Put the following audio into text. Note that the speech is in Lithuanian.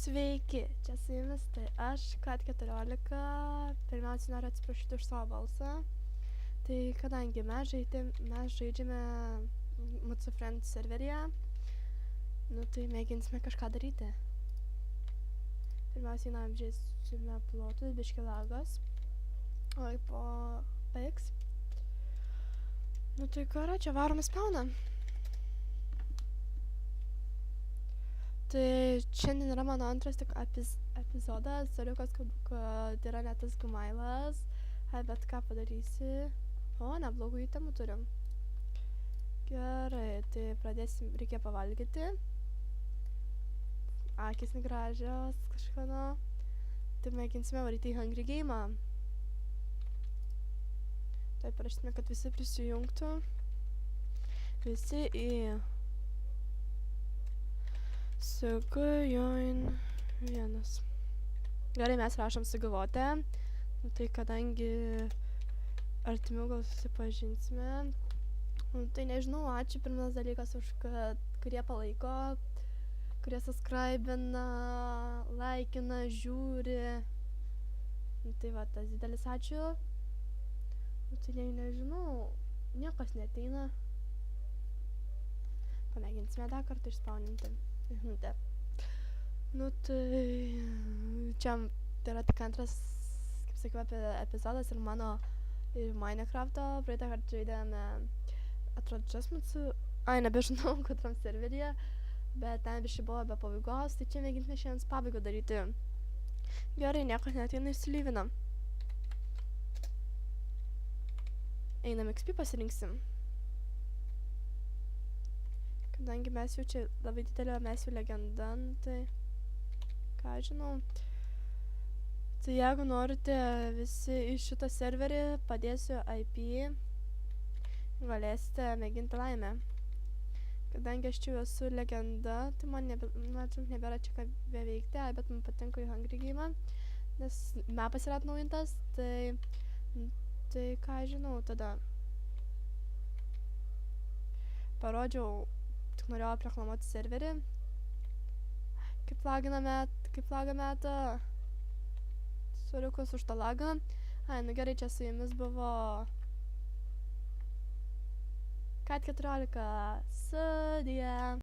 Sveiki, čia su jumis tai aš, Kat14. Pirmiausia, noriu atsiprašyti už savo balsą. Tai kadangi mes žaidžiame mūsų friend serveryje, nu tai mėginsime kažką daryti. Pirmiausiai, apžiūrėsime plotus, biški lagos. Oi, po PX. Nu tai ką yra, čia varom į spawną. Tai šiandien yra mano antras tik epizodas, soriukas, kad yra net tas gumailas, bet ką padarysi. O, neblogų įtemų turim. Gerai, tai pradėsim, reikia pavalgyti. Akis negražios, kažkano. Tai mėginsime varyti į Hungry Game'ą. Tai parašysime, kad visi prisijungtų. Visi į Sugujoin 1. Gerai, mes rašom sugalvoti. Nu, tai kadangi artimiau gal susipažinsime. Nu, tai nežinau, ačiū pirmas dalykas už kad kurie palaiko, kurie subscribina, laikina, žiūri. Nu, tai va, tas didelis ačiū. Nu, tai nežinau, niekas neateina. Pamėginsime dar kartą išspauninti. Nu tai čia yra tik antras, kaip sakiau, epizodas ir mano Minecraft'o. Praeitą kartą žaidėme, atrodo, Jasmutsu. Ai, nebežinau, katram serveryje, bet ten biškai buvo be pabaigos, tai čia mėginsime šiandien pabaigą daryti. Gerai, niekas neateina, išsilyvinam. Einam XP pasirinksim. Kadangi mes jau čia labai didelė, mes jau legenda, tai ką žinau. Tai jeigu norite visi iš šitą serverį, padėsiu IP, galėsite mėginti laimę. Kadangi aš čia esu legenda, tai man nebėra čia ką beveikti, bet man patinka į Hungry Game'ą, nes mapas yra atnaujintas, tai ką žinau tada. Parodžiau, tik norėjau apreklamuoti serverį. Kaip laga meta. Soriukas už tą lagą. Ai, nu gerai, čia su jumis buvo Kat14. Sudie.